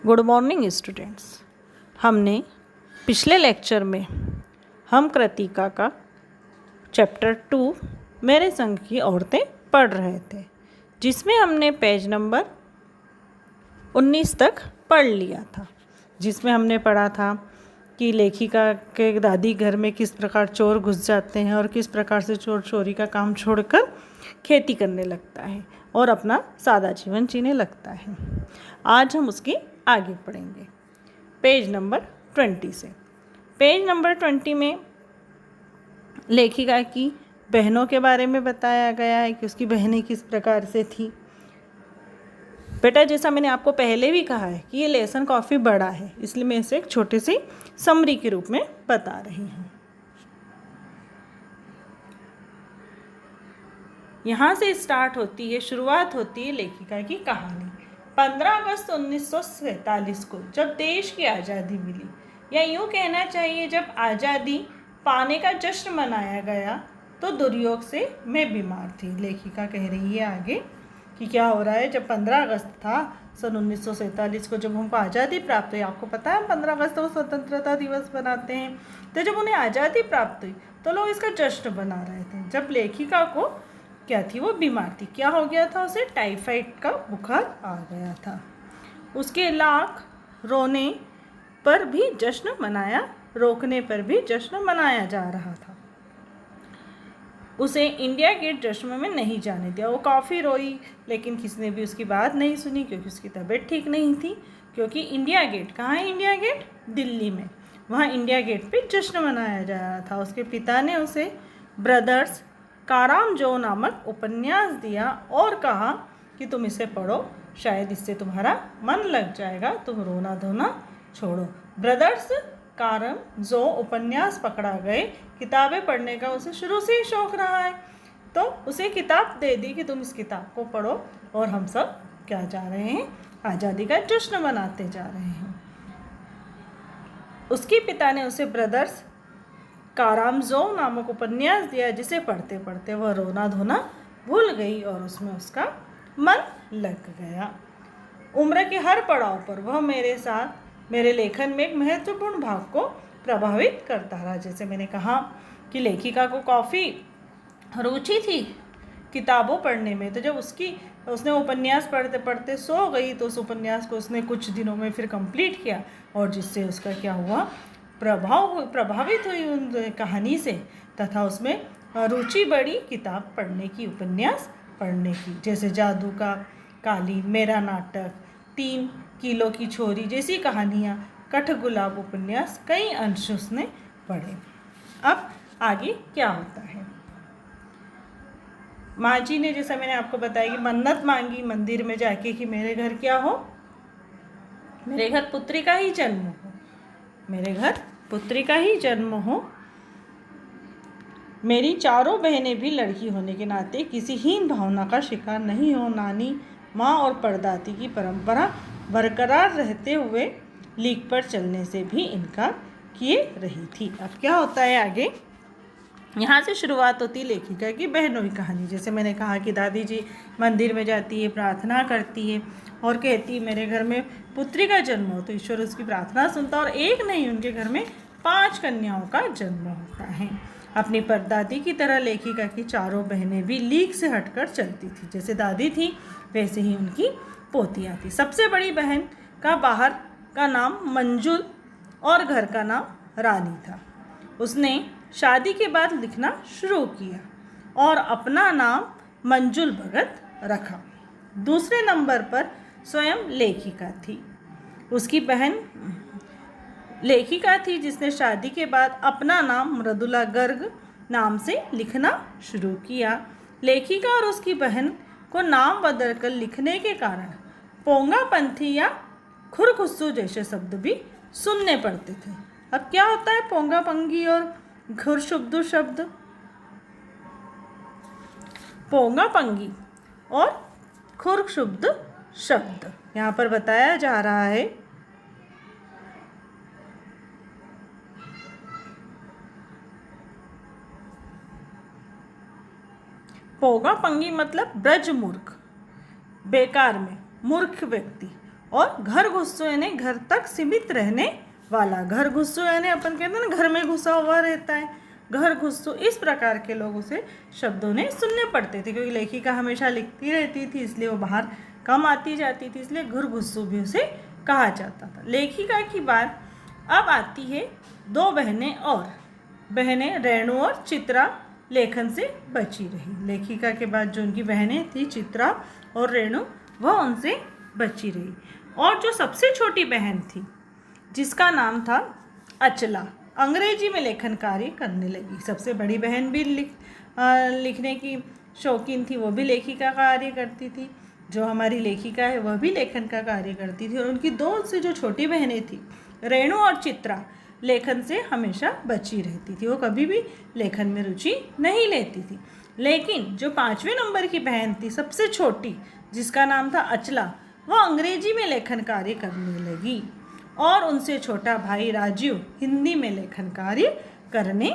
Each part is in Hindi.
Good morning students. हमने पिछले लेक्चर में हम कृतिका का चैप्टर 2 मेरे संग की औरतें पढ़ रहे थे, जिसमें हमने पेज नंबर 19 तक पढ़ लिया था, जिसमें हमने पढ़ा था कि लेखिका के दादी घर में किस प्रकार चोर घुस जाते हैं और किस प्रकार से चोर चोरी का काम छोड़कर खेती करने लगता है और अपना सादा जीवन जीने लगता है। आज हम उसकी आगे पढ़ेंगे पेज नंबर 20 से। पेज नंबर 20 में लेखिका की बहनों के बारे में बताया गया है कि उसकी बहनें किस प्रकार से थी। बेटा, जैसा मैंने आपको पहले भी कहा है कि ये लेसन काफ़ी बड़ा है, इसलिए मैं इसे एक छोटे सी समरी के रूप में बता रही हूँ। यहाँ से स्टार्ट होती है, शुरुआत होती है लेखिका की कहानी। 15 अगस्त 1947 को जब देश की आज़ादी मिली, या यूँ कहना चाहिए जब आज़ादी पाने का जश्न मनाया गया, तो दुर्योग से मैं बीमार थी। लेखिका कह रही है आगे कि क्या हो रहा है। जब 15 अगस्त था सन 1947 को, जब हमको आज़ादी प्राप्त हुई, आपको पता है हम 15 अगस्त को स्वतंत्रता दिवस बनाते हैं, तो जब उन्हें आज़ादी प्राप्त हुई तो लोग इसका जश्न मना रहे थे। जब लेखिका को क्या थी, वो बीमार थी। क्या हो गया था उसे? टाइफाइड का बुखार आ गया था। उसके लाख रोने पर भी जश्न मनाया, रोकने पर भी जश्न मनाया जा रहा था। उसे इंडिया गेट जश्न में नहीं जाने दिया। वो काफ़ी रोई, लेकिन किसने भी उसकी बात नहीं सुनी, क्योंकि उसकी तबीयत ठीक नहीं थी। क्योंकि इंडिया गेट कहाँ है? इंडिया गेट दिल्ली में। वहाँ इंडिया गेट पे जश्न मनाया जा रहा था। उसके पिता ने उसे ब्रदर्स कारामजो नामक उपन्यास दिया और कहा कि तुम इसे पढ़ो, शायद इससे तुम्हारा मन लग जाएगा, तुम रोना धोना छोड़ो। ब्रदर्स कारामजो उपन्यास पकड़ा गए। किताबें पढ़ने का उसे शुरू से ही शौक़ रहा है, तो उसे किताब दे दी कि तुम इस किताब को पढ़ो, और हम सब क्या जा रहे हैं? आज़ादी का जश्न मनाते जा रहे हैं। उसके पिता ने उसे ब्रदर्स कारामजो नामक उपन्यास दिया, जिसे पढ़ते पढ़ते वह रोना धोना भूल गई और उसमें उसका मन लग गया। उम्र के हर पड़ाव पर वह मेरे साथ मेरे लेखन में एक महत्वपूर्ण भाग को प्रभावित करता रहा। जैसे मैंने कहा कि लेखिका को काफ़ी रुचि थी किताबों पढ़ने में, तो जब उसने उपन्यास पढ़ते पढ़ते सो गई, तो उस उपन्यास को उसने कुछ दिनों में फिर कंप्लीट किया, और जिससे उसका क्या हुआ? प्रभावित हुई उन कहानी से, तथा उसमें रुचि बढ़ी किताब पढ़ने की, उपन्यास पढ़ने की। जैसे जादू का कालीन, मेरा नाटक, 3 किलो की छोरी जैसी कहानियाँ, कठगुलाब उपन्यास, कई अंश उसने पढ़े। अब आगे क्या होता है? माँ जी ने, जैसा मैंने आपको बताया, कि मन्नत मांगी मंदिर में जाके कि मेरे घर क्या हो? मेरे घर पुत्री का ही जन्म हो, मेरे घर पुत्री का ही जन्म हो। मेरी चारों बहनें भी लड़की होने के नाते किसी हीन भावना का शिकार नहीं हो। नानी, माँ और परदादी की परंपरा बरकरार रहते हुए लीक पर चलने से भी इनकार किए रही थी। अब क्या होता है आगे? यहाँ से शुरुआत होती है लेखिका की बहनों की कहानी। जैसे मैंने कहा कि दादी जी मंदिर में जाती है, प्रार्थना करती है और कहती है मेरे घर में पुत्री का जन्म हो, तो ईश्वर उसकी प्रार्थना सुनता, और एक नहीं, उनके घर में 5 कन्याओं का जन्म होता है। अपनी परदादी की तरह लेखिका की चारों बहनें भी लीक से हटकर चलती थी। जैसे दादी थी वैसे ही उनकी पोतियाँ थी। सबसे बड़ी बहन का बाहर का नाम मंजुल और घर का नाम रानी था। उसने शादी के बाद लिखना शुरू किया और अपना नाम मंजुल भगत रखा। दूसरे नंबर पर स्वयं लेखिका थी। उसकी बहन लेखिका थी जिसने शादी के बाद अपना नाम मृदुला गर्ग नाम से लिखना शुरू किया। लेखिका और उसकी बहन को नाम बदलकर लिखने के कारण पोंगापंथी या खुरखुस्सू जैसे शब्द भी सुनने पड़ते थे। अब क्या होता है पोंगापंगी और खुरशुब्दू शब्द? पोंगापंगी और खुरशुब्द शब्द यहाँ पर बताया जा रहा है। पोंगापंगी मतलब ब्रज मूर्ख, बेकार में मूर्ख व्यक्ति, और घर घुस्सो यानी घर तक सीमित रहने वाला। घर घुस्सो यानी अपन कहते हैं ना घर में घुसा हुआ रहता है, घर घुस्सो इस प्रकार के लोगों से शब्दों ने सुनने पड़ते थे, क्योंकि लेखिका हमेशा लिखती रहती थी इसलिए वो बाहर कम आती जाती थी, इसलिए घर घुस्सो भी उसे कहा जाता था। लेखिका की बात अब आती है दो बहनें और। बहनें रेणु और चित्रा लेखन से बची रही। लेखिका के बाद जो उनकी बहनें थी चित्रा और रेणु, वह उनसे बची रही। और जो सबसे छोटी बहन थी जिसका नाम था अचला, अंग्रेजी में लेखन कार्य करने लगी। सबसे बड़ी बहन भी लिखने की शौकीन थी, वो भी लेखिका कार्य करती थी। जो हमारी लेखिका है वह भी लेखन का कार्य करती थी। और उनकी दो से जो छोटी बहनें थी रेणु और चित्रा, लेखन से हमेशा बची रहती थी, वो कभी भी लेखन में रुचि नहीं लेती थी। लेकिन जो 5वें नंबर की बहन थी सबसे छोटी, जिसका नाम था अचला, वह अंग्रेजी में लेखन कार्य करने लगी। और उनसे छोटा भाई राजीव हिंदी में लेखन कार्य करने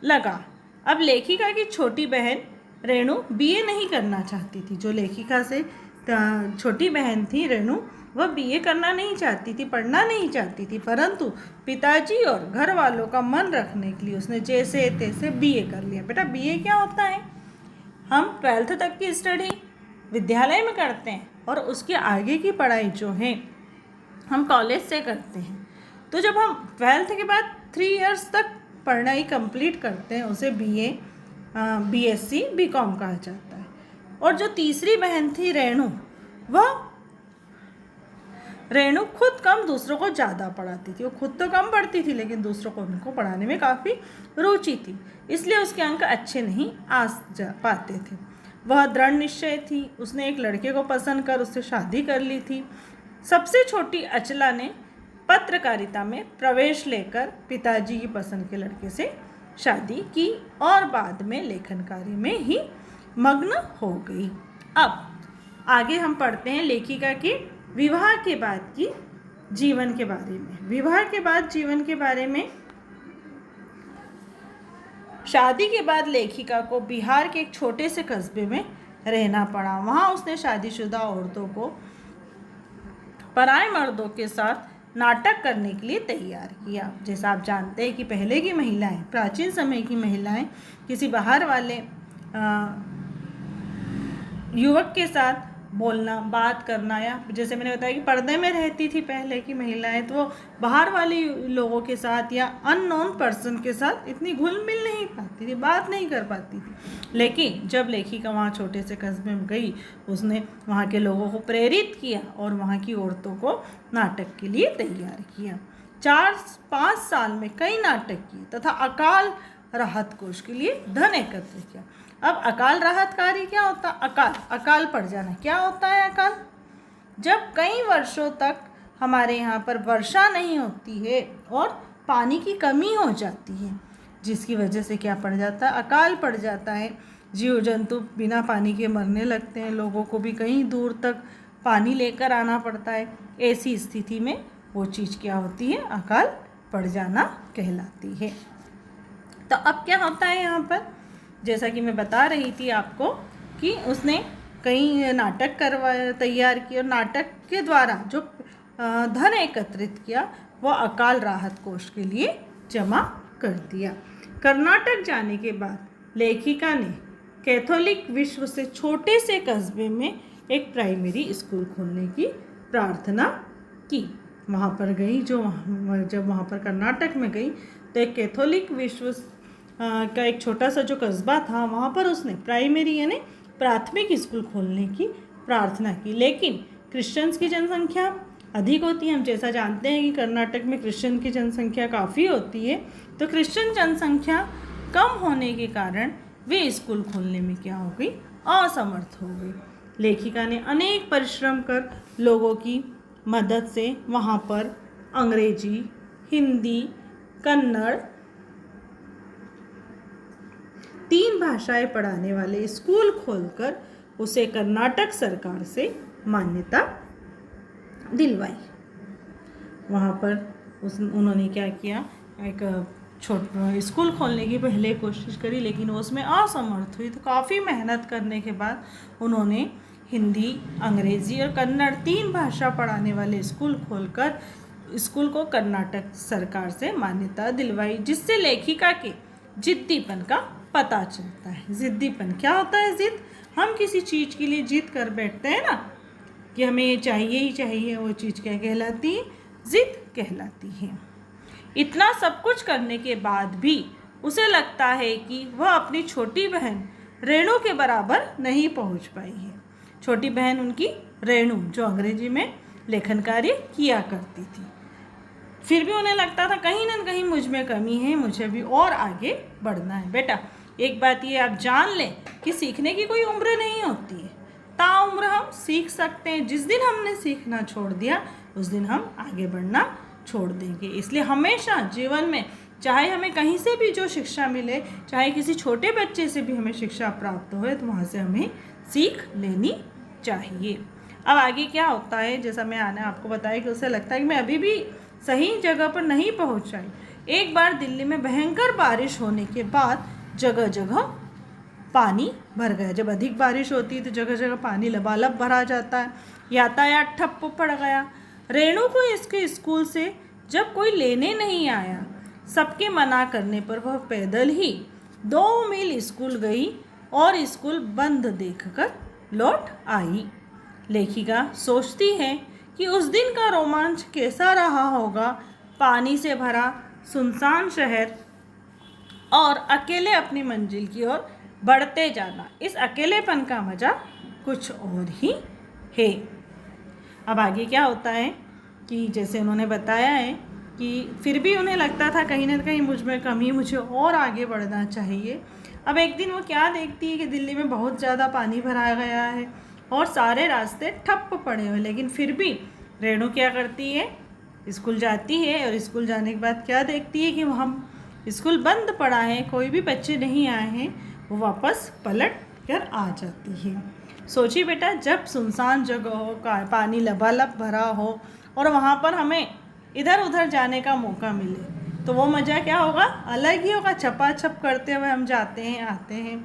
लगा। अब लेखिका की छोटी बहन रेणु बीए नहीं करना चाहती थी। जो लेखिका से छोटी बहन थी रेणु, वह बीए करना नहीं चाहती थी, पढ़ना नहीं चाहती थी, परंतु पिताजी और घर वालों का मन रखने के लिए उसने जैसे तैसे बीए कर लिया। बेटा बीए क्या होता है? हम 12th तक की स्टडी विद्यालय में करते हैं और उसके आगे की पढ़ाई जो है हम कॉलेज से करते हैं। तो जब हम 12th के बाद 3 इयर्स तक पढ़ाई कंप्लीट करते हैं उसे बीए, बीएससी, बीकॉम कहा जाता है। और जो तीसरी बहन थी रेणु, वह रेणु खुद कम दूसरों को ज़्यादा पढ़ाती थी। वो खुद तो कम पढ़ती थी लेकिन दूसरों को उनको पढ़ाने में काफ़ी रुचि थी, इसलिए उसके अंक अच्छे नहीं आ पाते थे। वह दृढ़ निश्चय थी, उसने एक लड़के को पसंद कर उससे शादी कर ली थी। सबसे छोटी अचला ने पत्रकारिता में प्रवेश लेकर पिताजी की पसंद के लड़के से शादी की और बाद में लेखन कार्य में ही मग्न हो गई। अब आगे हम पढ़ते हैं लेखिका के विवाह के बाद की जीवन के बारे में। विवाह के बाद जीवन के बारे में, शादी के बाद लेखिका को बिहार के एक छोटे से कस्बे में रहना पड़ा। वहाँ उसने शादीशुदा औरतों को पराए मर्दों के साथ नाटक करने के लिए तैयार किया। जैसा आप जानते हैं कि पहले की महिलाएं, प्राचीन समय की महिलाएं किसी बाहर वाले युवक के साथ बोलना, बात करना, या जैसे मैंने बताया कि पर्दे में रहती थी पहले की महिलाएं, तो वो बाहर वाले लोगों के साथ या अननोन पर्सन के साथ इतनी घुल मिल नहीं पाती थी, बात नहीं कर पाती थी। लेकिन जब लेखिका वहाँ छोटे से कस्बे में गई, उसने वहाँ के लोगों को प्रेरित किया और वहाँ की औरतों को नाटक के लिए तैयार किया। 4-5 साल में कई नाटक किए तथा अकाल राहत कोष के लिए धन एकत्र किया। अब अकाल राहत कार्य क्या होता? अकाल पड़ जाना क्या होता है? अकाल, जब कई वर्षों तक हमारे यहाँ पर वर्षा नहीं होती है और पानी की कमी हो जाती है, जिसकी वजह से क्या पड़ जाता है? अकाल पड़ जाता है। जीव जंतु बिना पानी के मरने लगते हैं, लोगों को भी कहीं दूर तक पानी लेकर आना पड़ता है। ऐसी स्थिति में वो चीज़ क्या होती है? अकाल पड़ जाना कहलाती है। तो अब क्या होता है यहाँ पर, जैसा कि मैं बता रही थी आपको कि उसने कई नाटक तैयार किए और नाटक के द्वारा जो धन एकत्रित किया वह अकाल राहत कोष के लिए जमा कर दिया। कर्नाटक जाने के बाद लेखिका ने कैथोलिक विश्व से छोटे से कस्बे में एक प्राइमरी स्कूल खोलने की प्रार्थना की। वहाँ पर गई, जब वहाँ पर कर्नाटक में गई तो एक कैथोलिक विश्व का एक छोटा सा जो कस्बा था, वहाँ पर उसने प्राइमरी यानी प्राथमिक स्कूल खोलने की प्रार्थना की। लेकिन क्रिश्चियंस की जनसंख्या अधिक होती है, हम जैसा जानते हैं कि कर्नाटक में क्रिश्चियन की जनसंख्या काफ़ी होती है, तो क्रिश्चियन जनसंख्या कम होने के कारण वे स्कूल खोलने में क्या हो गई? असमर्थ हो गई। लेखिका ने अनेक परिश्रम कर लोगों की मदद से वहाँ पर अंग्रेजी, हिंदी, कन्नड़ 3 भाषाएं पढ़ाने वाले स्कूल खोलकर उसे कर्नाटक सरकार से मान्यता दिलवाई। वहाँ पर उन्होंने क्या किया, एक छोटा स्कूल खोलने की पहले कोशिश करी लेकिन वो उसमें असमर्थ हुई। तो काफ़ी मेहनत करने के बाद उन्होंने हिंदी, अंग्रेज़ी और कन्नड़ 3 भाषा पढ़ाने वाले स्कूल खोलकर स्कूल को कर्नाटक सरकार से मान्यता दिलवाई, जिससे लेखिका के जिद्दीपन का पता चलता है। जिद्दीपन क्या होता है? जिद, हम किसी चीज़ के लिए जिद कर बैठते हैं ना कि हमें ये चाहिए ही चाहिए, वो चीज़ क्या कहलाती है? जिद कहलाती है। इतना सब कुछ करने के बाद भी उसे लगता है कि वह अपनी छोटी बहन रेणु के बराबर नहीं पहुंच पाई है। छोटी बहन उनकी रेणु, जो अंग्रेजी में लेखन कार्य किया करती थी। फिर भी उन्हें लगता था कहीं ना कहीं मुझ में कमी है, मुझे भी और आगे बढ़ना है। बेटा, एक बात ये आप जान लें कि सीखने की कोई उम्र नहीं होती है। ताउम्र हम सीख सकते हैं। जिस दिन हमने सीखना छोड़ दिया उस दिन हम आगे बढ़ना छोड़ देंगे। इसलिए हमेशा जीवन में चाहे हमें कहीं से भी जो शिक्षा मिले, चाहे किसी छोटे बच्चे से भी हमें शिक्षा प्राप्त हो, तो वहाँ से हमें सीख लेनी चाहिए। अब आगे क्या होता है, जैसा मैं आने आपको बताया कि उसे लगता है कि मैं अभी भी सही जगह पर नहीं पहुँच पाई। एक बार दिल्ली में भयंकर बारिश होने के बाद जगह जगह पानी भर गया। जब अधिक बारिश होती है तो जगह जगह पानी लबालब भरा जाता है, यातायात ठप्प पड़ गया। रेणु को इसके स्कूल से जब कोई लेने नहीं आया, सबके मना करने पर वह पैदल ही 2 मील स्कूल गई और स्कूल बंद देखकर लौट आई। लेखिका सोचती है कि उस दिन का रोमांच कैसा रहा होगा। पानी से भरा सुनसान शहर और अकेले अपनी मंजिल की ओर बढ़ते जाना, इस अकेलेपन का मज़ा कुछ और ही है। अब आगे क्या होता है कि जैसे उन्होंने बताया है कि फिर भी उन्हें लगता था कहीं ना कहीं मुझ में कमी, मुझे और आगे बढ़ना चाहिए। अब एक दिन वो क्या देखती है कि दिल्ली में बहुत ज़्यादा पानी भरा गया है और सारे रास्ते ठप्प पड़े हुए, लेकिन फिर भी रेणु क्या करती है? स्कूल जाती है और स्कूल जाने के बाद क्या देखती है कि वहाँ स्कूल बंद पड़ा है, कोई भी बच्चे नहीं आए हैं। वो वापस पलट कर आ जाती है। सोचिए बेटा, जब सुनसान जगह हो, पानी लबालब भरा हो और वहाँ पर हमें इधर उधर जाने का मौका मिले तो वो मज़ा क्या होगा? अलग ही होगा। छपाछप करते हुए हम जाते हैं, आते हैं।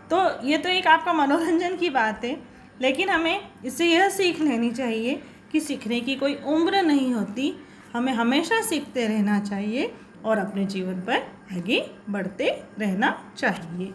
तो ये तो एक आपका मनोरंजन की बात है, लेकिन हमें इससे यह सीख लेनी चाहिए कि सीखने की कोई उम्र नहीं होती। हमें हमेशा सीखते रहना चाहिए और अपने जीवन पर आगे बढ़ते रहना चाहिए।